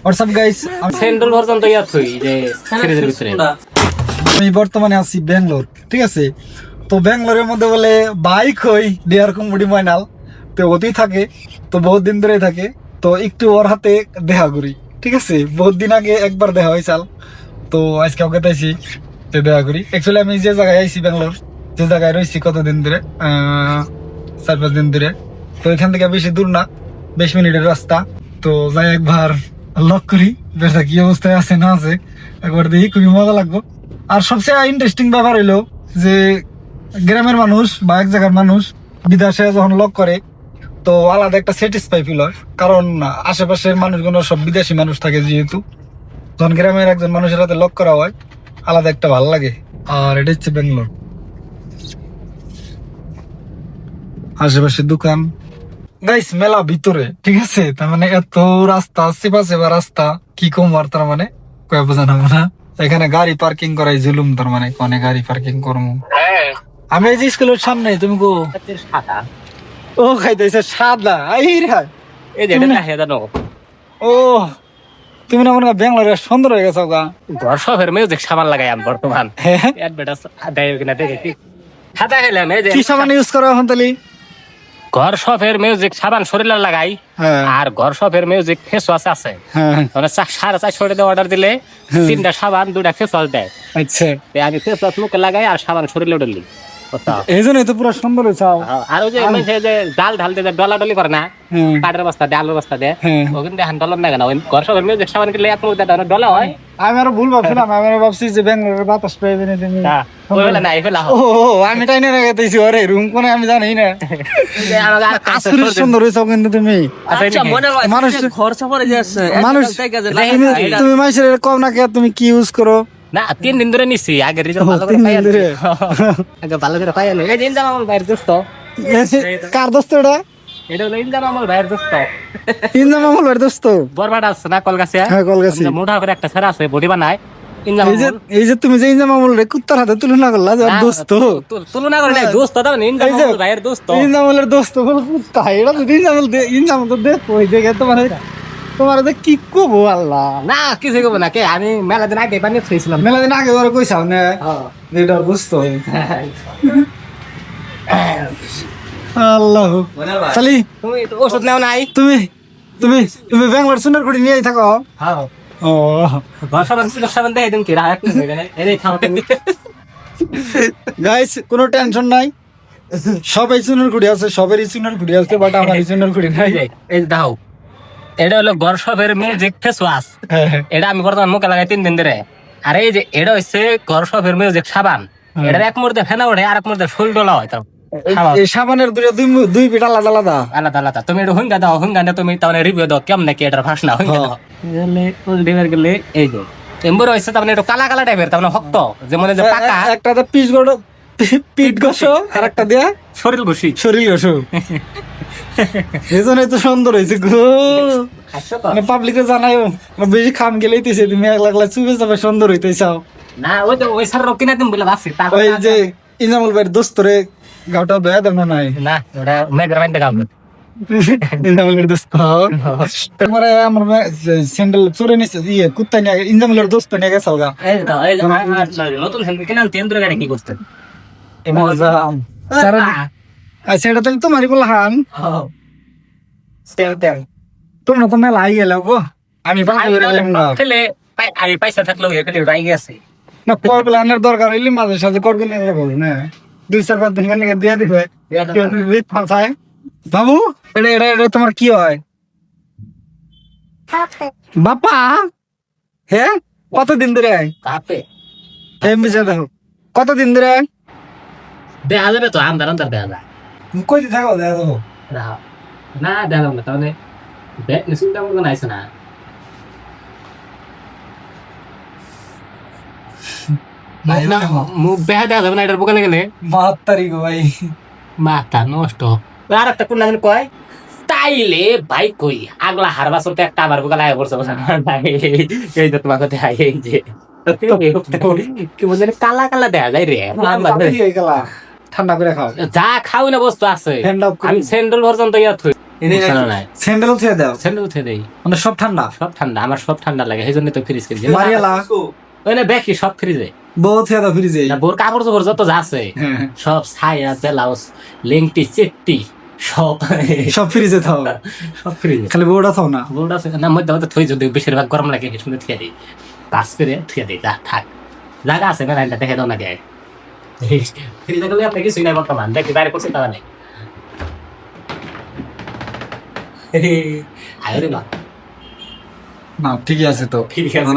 WhatsApp guys, central version তো ইয়াত হই যে সিরিজের ভিতরে। আমি বর্তমানে আছি ব্যাঙ্গালোর, ঠিক আছে। তো ব্যাঙ্গালোরের মধ্যে বলে বাইক হই ডিয়ার কুমুডি ময়নাল, তো ওতেই থাকে, তো বহুত দিন ধরেই থাকে। তো একটু ওর হাতে দেখা করি, ঠিক আছে। বহুত দিন আগে একবার দেখা হয়েছিল, তো আজকে ওকে তাইছি দেখা করি। অ্যাকচুয়ালি আমি যে জায়গায় আইছি ব্যাঙ্গালোর, যে জায়গায় রয়েছি কতদিন ধরে, 4-5 দিন ধরে, তো এখান থেকে বেশি দূর না, 20 মিনিটের রাস্তা। তো যাই একবার লক করি বেটা কি অবস্থায় আছে না আছে, একবার দেখি, খুবই মজা লাগবে। আর সবচেয়ে ইন্টারেস্টিং ব্যাপার হইলো যে গ্রামের মানুষ বা এক জায়গার মানুষ বিদেশে যখন লক করে, তো আলাদা একটা স্যাটিসফাই ফিল হয়, কারণ আশেপাশের মানুষগুলো সব বিদেশি মানুষ থাকে, যেহেতু যখন গ্রামের একজন মানুষের হাতে লক করা হয় আলাদা একটা ভালো লাগে। আর এটা হচ্ছে ব্যাঙ্গালোর, আশেপাশে দোকান গাইস, মেলা ভিতরে, ঠিক আছে। তার মানে এত রাস্তা, চেপা চেপা রাস্তা, কি কম আর, তার মানে কয়ে বোঝানো না। এখানে গাড়ি পার্কিং করাই জুলুম, তার মানে কোনে গাড়ি পার্কিং করবো। আমি এই যে স্কুলের সামনে, তুমি গো সাদা ও খাইতেছে সাদা, এই রে এই যে এটা দেখে জানো, ও তুমি না মনে হয় ব্যাঙ্গালোরে সুন্দর হয়ে গেছো গা। ঘর সবের মিউজিক সাবান লাগাই আমি বর্তমান অ্যাডভার্টাইজ দেয় কিনা দেখেছি। সাদা খেলাম এই যে কি সাবান ইউজ করো এখন তাহলে? ঘর সবের মিউজিক সাবান শরীরে লাগাই, হ্যাঁ আর ঘর সবের মিউজিক ফেস ওয়াশ আছে। হ্যাঁ, মানে 450 অর্ডার দিলে 3টা সাবান 2টা ফেস ওয়াশ দেয়। আচ্ছা, আমি ফেস ওয়াশ মুখে লাগাই আর সাবান শরীরে উঠলি। এই জন্যই তো পুরো সুন্দর হয়েছে। আর ওই যে মানুষে যে ডাল ঢাল দিয়ে ডলা ডলি করে না, কাঠের বস্তা দিয়ে আলুর বস্তা দিয়ে, ও কিন্তু এখন ডলার না কেন, ঘর সবের মিউজিক সাবান কিনলে এত ডলা হয়। আমি আরো ভুল ভাবছিলাম, আমি আরো ভাবছি যে ব্যাঙ্গালোরের বাতাস পেয়ে না তুমি। ওই বেলা না এই বেলা ও আমি টাইনে রেখেছি, ওরে রুম কোনে আমি জানি না। আসলে সুন্দর হয়েছে কিন্তু তুমি। মানুষ মানুষ তুমি মাইসের কম না কে, তুমি কি ইউজ করো? না 3 দিন ধরে নিছি, আগে রিজাল্ট ভালো করে পাই আনছি। আগে ভালো করে পাই আনছি। এই যে ইনজাম আমার ভাইয়ের দোস্ত। কার দোস্ত এটা? এটা হলো ইনজাম আমার ভাইয়ের দোস্ত। ইনজাম আমলের দোস্ত? বরবাদ আছে না কলগাছে? হ্যাঁ কলগাছি। মোটা করে একটা ছেলে আছে, বডি বানায়। ইনজাম এই যে তুমি যে ইনজাম আমল রে কুত্তার হাতে তুলনা করলা, যে দোস্ত তুলনা করে নাই, দোস্ত দাও না, ইনজাম আমার ভাইয়ের দোস্ত। ইনজাম আমলের দোস্ত বল কুত্তা, এটা যদি ইনজাম তো দেখো, ওই দেখে তোমার কি কবো আল্লাহ। না কিছু কব না, কে আমি মেলা দিন আগে বানিয়ে খেয়েছিলাম। মেলা দিন আগে ধরো কইসাও না, এটা বুঝতো। আল্লাহ খালি তুমি তো ওষুধ নাও নাই? তুমি তুমি তুমি ব্যাঙ্গালোর সুন্দর করে নিয়ে থাকো। হ্যাঁ ও ঘর সাবান দেয় দিন কি রাখ এই খাও তুমি। গাইস কোনো টেনশন নাই, সবাই সুন্দর কুড়ি আছে, সবারই সুন্দর কুড়ি আছে, বাট আমার সুন্দর কুড়ি নাই। এই দাও, এটা হলো ঘর সবের মিউজিক ফেস ওয়াশ। এটা আমি বর্তমান মুখে লাগাই 3 দিন ধরে। আর এই যে এটা হচ্ছে ঘর সবের মিউজিক সাবান, এটার এক মুহূর্তে ফেনা ওঠে আর এক মুহূর্তে ফুল ডোলা হয়। তাও এই সাবানের দুই পিঠ আলাদা আলাদা আলাদা আলাদা। তুমি একটু হুঙ্গা দাও, হুঙ্গা না তুমি তাহলে রিভিউ দাও কেমন নাকি এটার ভাস না হুঙ্গা দাও। গেলে এই যে এম্বুর হয়েছে, তার মানে একটু কালা কালা টাইপের, তার মানে শক্ত, যেমন যে পাকা। একটা পিঠ ঘষো আর একটা দিয়া শরীর ঘুষি, শরীর ঘষো। এই জন্যই তো সুন্দর হয়েছে গো। মানে পাবলিকে জানাইও বেশি খাম গেলেইতেছে, তুমি একলা একলা চুপে চাপে সুন্দর হইতে চাও না। ওই তো ওই সার কিনা তুমি বলে ভাবছি। ওই যে ইনামুল ভাইয়ের দোস্তরে গাওটা বেয়া দেন না নাই না, ওটা মেঘের বাইন্দা গাও। ইনজামুলের দোস্ত তোমার আমার স্যান্ডেল চুরে নিছে, ইয়ে কুত্তা নিয়ে ইনজামুলের দোস্ত নিয়ে গেছে গা। এই তো এই নতুন স্যান্ডেল কিনা তেন্দ্র গাড়ি কি করতে মজা। আচ্ছা এটা তাহলে তোমারই বলা হান, তোমরা তো মেলা আই গেল গো। আমি খেলে পয়সা থাকলেও এখানে রাই গেছে না, কর প্ল্যানের দরকার হইলে মাঝে সাথে করবে না, 2-4-5 দিন খালি দিয়ে দিবে ফাঁসায়। বাবু এটা এটা এটা তোমার কি হয়? বাপা হ্যাঁ, কতদিন ধরে কাপে বুঝে দেখো, কতদিন ধরে দেখা যাবে তো, আন্দার আন্দার দেখা যায়। কই থাকো দেখো না দেখা যাবে না, তাহলে ব্যাট নিশ্চিন্ত মতো নাইছে না। মুখ দেখা দেখা যাবে না এটার বোকালে গেলে। 72 গো ভাই, মাথা নষ্ট। আর একটা কোন লাগে কয় তাইলে ভাই কই আগলা হার বছর তো একটা আবার বোকালে আয় পড়ছে। এই তো তোমার কথা, এই যে কি বলে কালা কালা দেখা যায় রে। ঠান্ডা করে খাও, যা খাও না বস্তু আছে। হ্যান্ড অফ আমি সেন্ট্রাল ভার্সন তো ইয়াত শোনো না, স্যান্ডেল থুয়ে দাও, স্যান্ডেল উঠে দেই, মানে সব ঠান্ডা। সব ঠান্ডা, আমার সব ঠান্ডা লাগে, সেই জন্য তো ফ্রিজ কিনছি। মারিয়ালা ওই না দেখি সব ফ্রিজে, বউ থুয়ে দাও ফ্রিজে। না বোর কাপড় চোপড় যত যা আছে হ্যাঁ, সব ছায়া ব্লাউজ লেংটি চেট্টি সব সব ফ্রিজে থাও, সব ফ্রিজে। খালি বউটা থাও না। বোর্ড আছে না, মধ্যে মধ্যে থই, যদি বেশিরভাগ গরম লাগে শুনে থিয়া দিই, কাজ করে থিয়া দিই, যা থাক, জায়গা আছে না লাইনটা দেখে দাও না গে ফ্রিজে গেলে আপনি কিছুই নাই বর্তমান, দেখি বাইরে করছি তাহলে আরে না না ঠিকই আছে তো। ঠিক আছে।